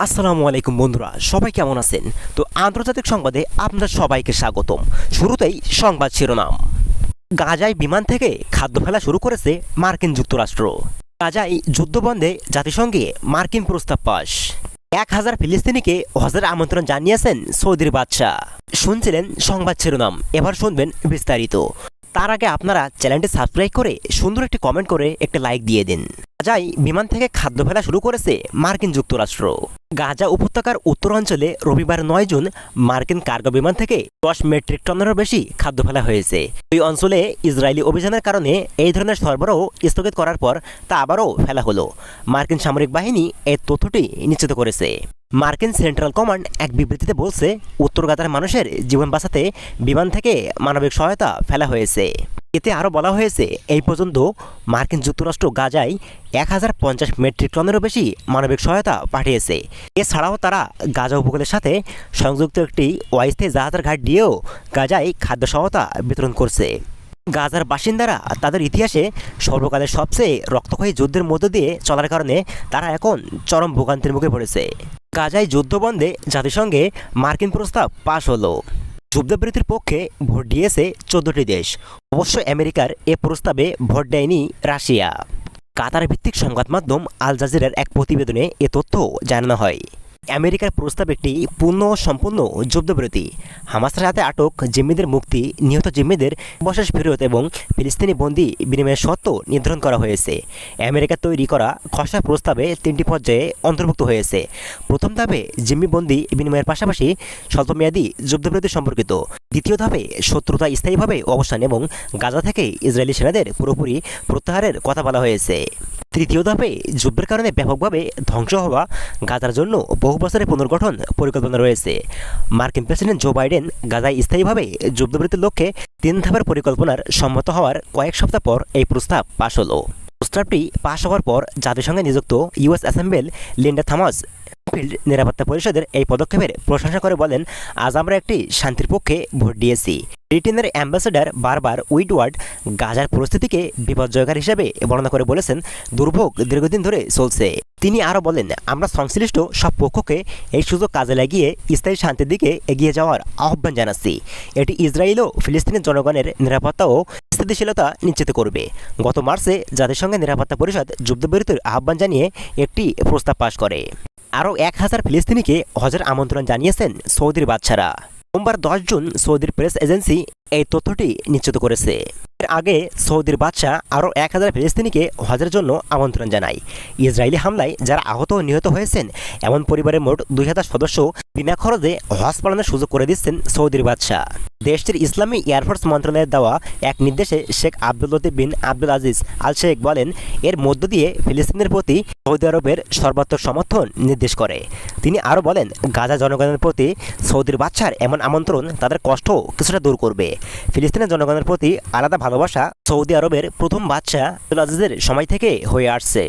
আসসালামু আলাইকুম বন্ধুরা, সবাই কেমন আছেন? তো আন্তর্জাতিক সংবাদে আপনাদের সবাইকে স্বাগতম। শুরুতেই সংবাদ শিরোনাম। গাজায় বিমান থেকে খাদ্য ফেলা শুরু করেছে মার্কিন যুক্তরাষ্ট্র। গাজায় যুদ্ধবন্ধে জাতিসংঘে মার্কিন প্রস্তাব পাস। 1000 ফিলিস্তিনিকে হজের আমন্ত্রণ জানিয়েছেন সৌদির বাদশা। শুনছিলেন সংবাদ শিরোনাম, এবার শুনবেন বিস্তারিত। তার আগে আপনারা চ্যানেলটি সাবস্ক্রাইব করে সুন্দর একটি কমেন্ট করে একটা লাইক দিয়ে দিন। গাজায় বিমান থেকে খাদ্য ফেলা শুরু করেছে মার্কিন যুক্তরাষ্ট্র। গাজা উপত্যকার উত্তরাঞ্চলে রবিবার 9 জুন মার্কিন কার্গো বিমান থেকে 10 মেট্রিক টনেরও বেশি খাদ্য ফেলা হয়েছে। ওই অঞ্চলে ইসরায়েলি অভিযানের কারণে এই ধরনের সরবরাহ স্থগিত করার পর তা আবারও ফেলা হলো। মার্কিন সামরিক বাহিনী এই তথ্যটি নিশ্চিত করেছে। মার্কিন সেন্ট্রাল কমান্ড এক বিবৃতিতে বলছে, উত্তর গাজার মানুষের জীবন বাঁচাতে বিমান থেকে মানবিক সহায়তা ফেলা হয়েছে। এতে আরও বলা হয়েছে, এই পর্যন্ত মার্কিন যুক্তরাষ্ট্র গাজায় 1050 মেট্রিক টনেরও বেশি মানবিক সহায়তা পাঠিয়েছে। এছাড়াও তারা গাজা উপকূলের সাথে সংযুক্ত একটি অস্থায়ী জাহাজের ঘাট দিয়েও গাজায় খাদ্য সহায়তা বিতরণ করছে। গাজার বাসিন্দারা তাদের ইতিহাসে সর্বকালের সবচেয়ে রক্তক্ষয়ী যুদ্ধের মধ্য দিয়ে চলার কারণে তারা এখন চরম ভোগান্তির মুখে পড়েছে। গাজায় যুদ্ধবন্ধে জাতিসংঘে মার্কিন প্রস্তাব পাশ হলো। যুদ্ধবিরতির পক্ষে ভোট দিয়েছে 14টি দেশ। অবশ্য আমেরিকার এ প্রস্তাবে ভোট দেয়নি রাশিয়া। কাতার ভিত্তিক সংবাদ মাধ্যম আল জাজিরার এক প্রতিবেদনে এ তথ্য জানানো হয়। আমেরিকার প্রস্তাব একটি পূর্ণ ও সম্পূর্ণ যুদ্ধবিরতি, হামাসের হাতে আটক জিম্মিদের মুক্তি, নিহত জিম্মিদের অবশেষ ফেরত এবং ফিলিস্তিনি বন্দী বিনিময়ের শর্ত নির্ধারণ করা হয়েছে। আমেরিকা তৈরি করা খসড়া প্রস্তাবে 3টি পর্যায়ে অন্তর্ভুক্ত হয়েছে। প্রথম ধাপে জিম্মি বন্দী বিনিময়ের পাশাপাশি স্বল্পমেয়াদী যুদ্ধবিরতি সম্পর্কিত। দ্বিতীয় ধাপে শত্রুতা স্থায়ীভাবে অবসান এবং গাজা থেকে ইসরায়েলি সেনাদের পুরোপুরি প্রত্যাহারের কথা বলা হয়েছে। তৃতীয় ধাপে যুদ্ধের কারণে ব্যাপকভাবে ধ্বংস হওয়া গাজার জন্য বহু বছরের পুনর্গঠন পরিকল্পনা রয়েছে। মার্কিন প্রেসিডেন্ট জো বাইডেন গাজায় স্থায়ীভাবে যুদ্ধবিরতির লক্ষ্যে 3 ধাপের পরিকল্পনার সম্মত হওয়ার কয়েক সপ্তাহ পর এই প্রস্তাব পাশ হলো। প্রস্তাবটি পাশ হওয়ার পর জাতিসংঘে নিযুক্ত US assemble Linda Thomas field নিরাপত্তা পরিষদের এই পদক্ষেপের প্রশংসা করে বলেন, আজ আমরা একটি শান্তির পক্ষে ভোট দিয়েছি। ব্রিটেনের অ্যাম্বাসেডর বারবার উইডওয়ার্ড গাজার পরিস্থিতিকে বিপর্যয়কার হিসেবে বর্ণনা করে বলেছেন, দুর্ভোগ দীর্ঘদিন ধরে চলছে। তিনি আরও বলেন, আমরা সংশ্লিষ্ট সব পক্ষকে এই সুযোগ কাজে লাগিয়ে স্থায়ী শান্তির দিকে এগিয়ে যাওয়ার আহ্বান জানাচ্ছি। এটি ইসরায়েল ও ফিলিস্তিনের জনগণের নিরাপত্তা ও স্থিতিশীলতা নিশ্চিত করবে। গত মার্চে জাতিসংঘের নিরাপত্তা পরিষদ যুদ্ধবিরতির আহ্বান জানিয়ে একটি প্রস্তাব পাশ করে। আরও 1000 ফিলিস্তিনিকে হজের আমন্ত্রণ জানিয়েছেন সৌদির বাদশারা। সোমবার 10 জুন সৌদির প্রেস এজেন্সি এই তথ্যটি নিশ্চিত করেছে। এর আগে সৌদির বাদশা আরও 1000 ফিলিস্তিনিকে হজের জন্য আমন্ত্রণ জানায়। ইসরায়েলি হামলায় যারা আহত ও নিহত হয়েছেন এমন পরিবারের মোট 2000 সদস্য বিনা খরচে হজ পালনের সুযোগ করে দিচ্ছেন সৌদির বাদশা। দেশটির ইসলামী এয়ারফোর্স মন্ত্রণালয়ের দেওয়া এক নির্দেশে শেখ আব্দুল লতিফ বিন আব্দুল আজিজ আল শেখ বলেন, এর মধ্য দিয়ে ফিলিস্তিনের প্রতি সৌদি আরবের সর্বাত্মক সমর্থন নির্দেশ করে। তিনি আরও বলেন, গাজা জনগণের প্রতি সৌদির বাদশার এমন আমন্ত্রণ তাদের কষ্ট কিছুটা দূর করবে। ফিলিস্তিনের জনগণের প্রতি আলাদা ভালোবাসা সৌদি আরবের প্রথম বাদশা আব্দুল আজিজের সময় থেকে হয়ে আসছে।